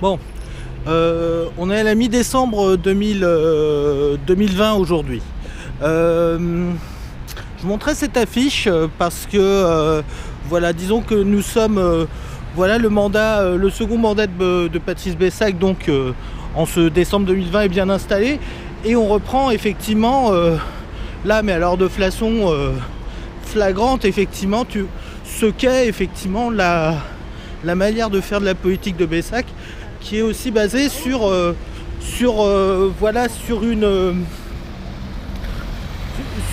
Bon, on est à la mi-décembre 2020 aujourd'hui. Je montrais cette affiche parce que, voilà, disons que nous sommes, voilà, le second mandat de Patrice Bessac, donc en ce décembre 2020 est bien installé. Et on reprend effectivement, là, mais alors de façon flagrante, effectivement, ce qu'est effectivement la manière de faire de la politique de Bessac, qui est aussi basée sur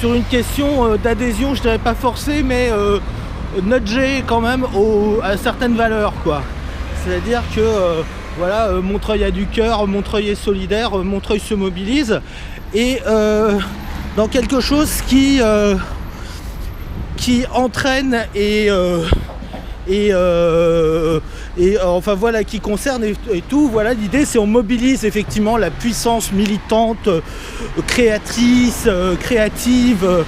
une question d'adhésion, je dirais pas forcée, mais nudgée quand même à certaines valeurs, quoi. C'est-à-dire que Montreuil a du cœur, Montreuil est solidaire, Montreuil se mobilise, et dans quelque chose qui entraîne qui concerne et tout. Voilà, l'idée, c'est on mobilise effectivement la puissance militante, créatrice, créative,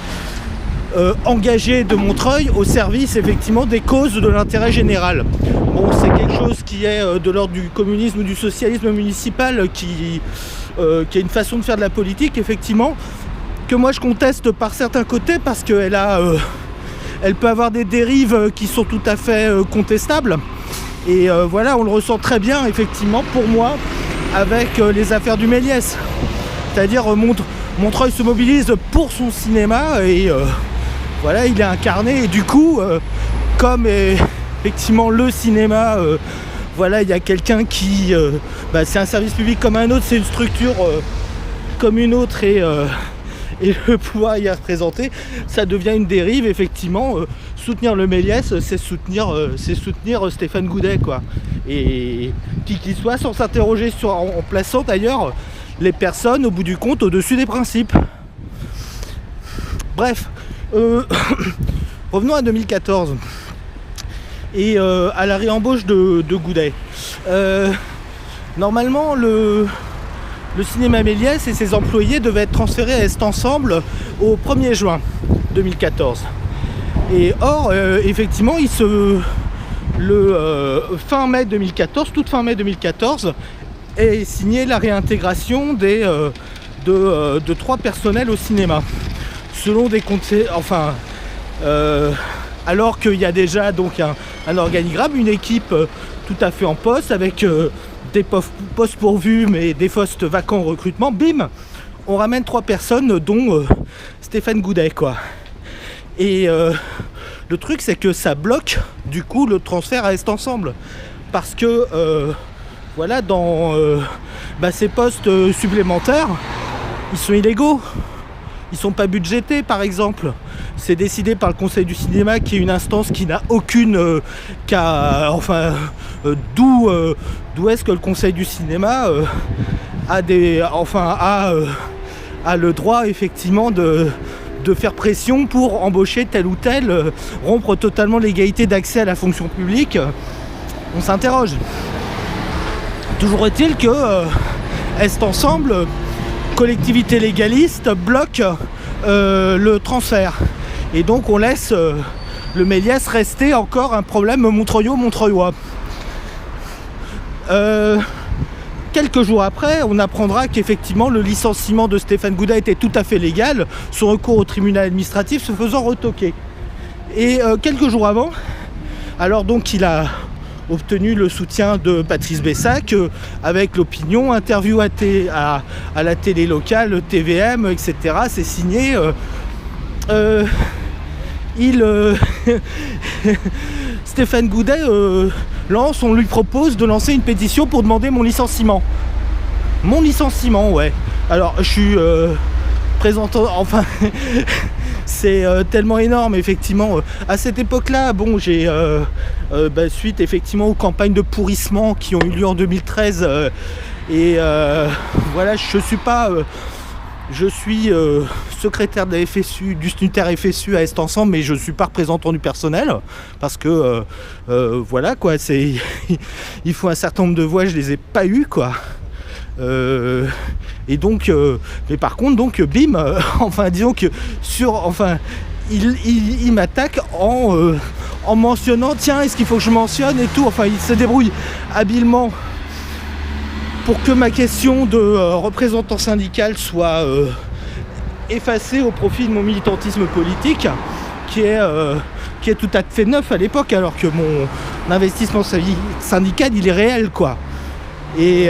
engagée de Montreuil au service effectivement des causes de l'intérêt général. Bon, c'est quelque chose qui est de l'ordre du communisme ou du socialisme municipal, qui est une façon de faire de la politique, effectivement, que moi je conteste par certains côtés, parce qu'elle elle peut avoir des dérives qui sont tout à fait contestables. Et on le ressent très bien, effectivement, pour moi, avec les affaires du Méliès. C'est-à-dire, Montreuil se mobilise pour son cinéma, et il est incarné. Et du coup, comme effectivement le cinéma, il y a quelqu'un qui... c'est un service public comme un autre, c'est une structure comme une autre, et le pouvoir y est représenté, ça devient une dérive, effectivement. Soutenir le Méliès, c'est soutenir Stéphane Goudet, quoi. Et qui qu'il soit, sans s'interroger en plaçant d'ailleurs les personnes, au bout du compte, au-dessus des principes. Bref, revenons à 2014 et à la réembauche de Goudet. Normalement, le cinéma Méliès et ses employés devaient être transférés à Est Ensemble au 1er juin 2014. Et or, effectivement, fin mai 2014, toute fin mai 2014, est signée la réintégration de 3 personnels au cinéma. Selon des conseils, alors qu'il y a déjà donc un organigramme, une équipe tout à fait en poste, avec des postes pourvus mais des postes vacants au recrutement, bim, on ramène 3 personnes, dont Stéphane Goudet, quoi. Et le truc, c'est que ça bloque du coup le transfert à Est Ensemble, parce que ces postes supplémentaires, ils sont illégaux, ils sont pas budgétés, par exemple. C'est décidé par le Conseil du cinéma, qui est une instance qui n'a aucune d'où est-ce que le Conseil du cinéma a le droit, effectivement, de faire pression pour embaucher tel ou tel, rompre totalement l'égalité d'accès à la fonction publique. On s'interroge. Toujours est-il que Est Ensemble, collectivité légaliste, bloque le transfert. Et donc on laisse le Méliès rester encore un problème montreuillois. Quelques jours après, on apprendra qu'effectivement le licenciement de Stéphane Goudet était tout à fait légal, son recours au tribunal administratif se faisant retoquer. Et quelques jours avant, alors donc il a obtenu le soutien de Patrice Bessac, avec l'opinion, interview à la télé locale, TVM, etc. C'est signé. Stéphane Goudet on lui propose de lancer une pétition pour demander mon licenciement. Mon licenciement, ouais. Alors, je suis présentant... c'est tellement énorme, effectivement. À cette époque-là, bon, j'ai... suite, effectivement, aux campagnes de pourrissement qui ont eu lieu en 2013, je suis pas... Je suis secrétaire de la FSU, du SNUTER FSU à Est Ensemble, mais je ne suis pas représentant du personnel, parce que il faut un certain nombre de voix, je les ai pas eues, quoi. Et donc, mais par contre, donc, bim, disons que il m'attaque en mentionnant, tiens, est-ce qu'il faut que je mentionne et tout. Enfin, il se débrouille habilement pour que ma question de représentant syndical soit effacée au profit de mon militantisme politique, qui est tout à fait neuf à l'époque, alors que mon investissement syndical il est réel, quoi. Et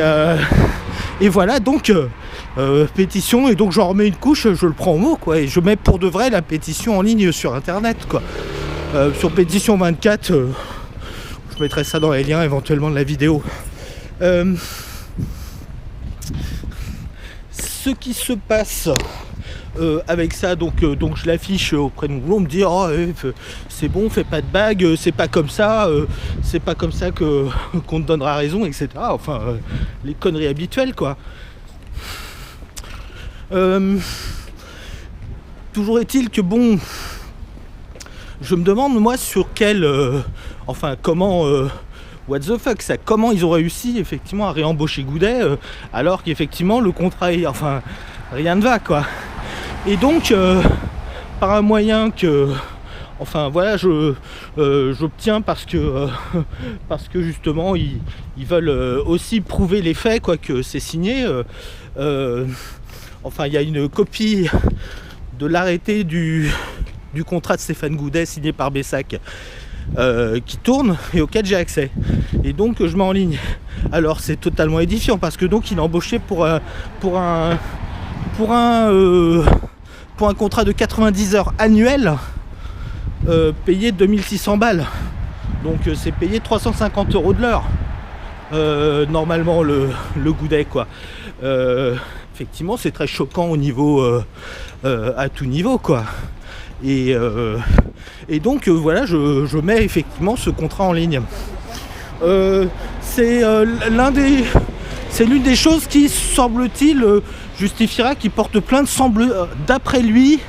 voilà, donc pétition, et donc j'en remets une couche, je le prends au mot, quoi, et je mets pour de vrai la pétition en ligne sur internet, quoi. Sur pétition 24, je mettrai ça dans les liens éventuellement de la vidéo. Ce qui se passe avec ça, donc je l'affiche auprès de mon boulot, on me dit oh, c'est bon, fais pas de bague, c'est pas comme ça que qu'on te donnera raison, etc. Enfin, les conneries habituelles, quoi. Toujours est-il que bon, je me demande moi sur quel, comment, what the fuck, ça, comment ils ont réussi effectivement à réembaucher Goudet alors qu'effectivement le contrat est, rien ne va, quoi. Et donc par un moyen que j'obtiens parce que justement ils veulent aussi prouver les faits, quoi, que c'est signé. Il y a une copie de l'arrêté du contrat de Stéphane Goudet signé par Bessac qui tourne et auquel j'ai accès. Et donc je mets en ligne. Alors c'est totalement édifiant parce que donc il est embauché pour un contrat de 90 heures annuelles payé 2600 balles. Donc c'est payé 350 € de l'heure. Normalement le Goudet, quoi. Effectivement c'est très choquant au niveau à tout niveau, quoi. Et donc voilà, je mets effectivement ce contrat en ligne. C'est l'une des choses qui, semble-t-il, justifiera qu'il porte plainte, d'après lui,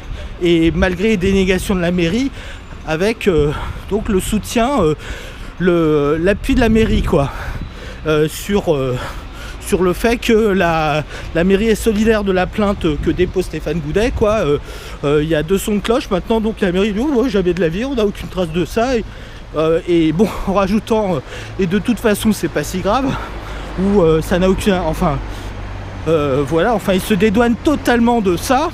et malgré les dénégations de la mairie, avec donc le soutien, l'appui de la mairie, quoi, sur le fait que la mairie est solidaire de la plainte que dépose Stéphane Goudet, quoi. Il y a 2 sons de cloche maintenant, donc la mairie dit oh, j'avais de la vie, on n'a aucune trace de ça, et bon, en rajoutant et de toute façon c'est pas si grave, ou ça n'a aucun, il se dédouane totalement de ça.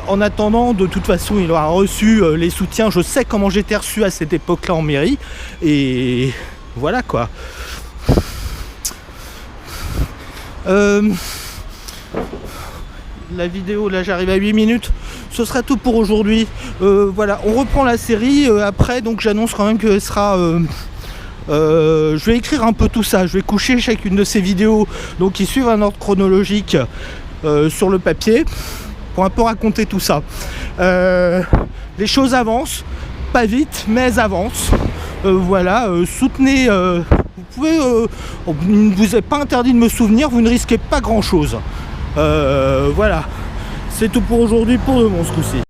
En attendant, de toute façon il aura reçu les soutiens, je sais comment j'étais reçu à cette époque là en mairie, et voilà, quoi. La vidéo, là j'arrive à 8 minutes, ce sera tout pour aujourd'hui. Voilà, on reprend la série après, donc j'annonce quand même que ce sera je vais écrire un peu tout ça, je vais coucher chacune de ces vidéos donc qui suivent un ordre chronologique sur le papier pour un peu raconter tout ça. Les choses avancent, pas vite mais elles avancent. Soutenez, vous pouvez, il ne vous est pas interdit de me soutenir, vous ne risquez pas grand chose. Voilà, c'est tout pour aujourd'hui, pour de bon ce coup-ci.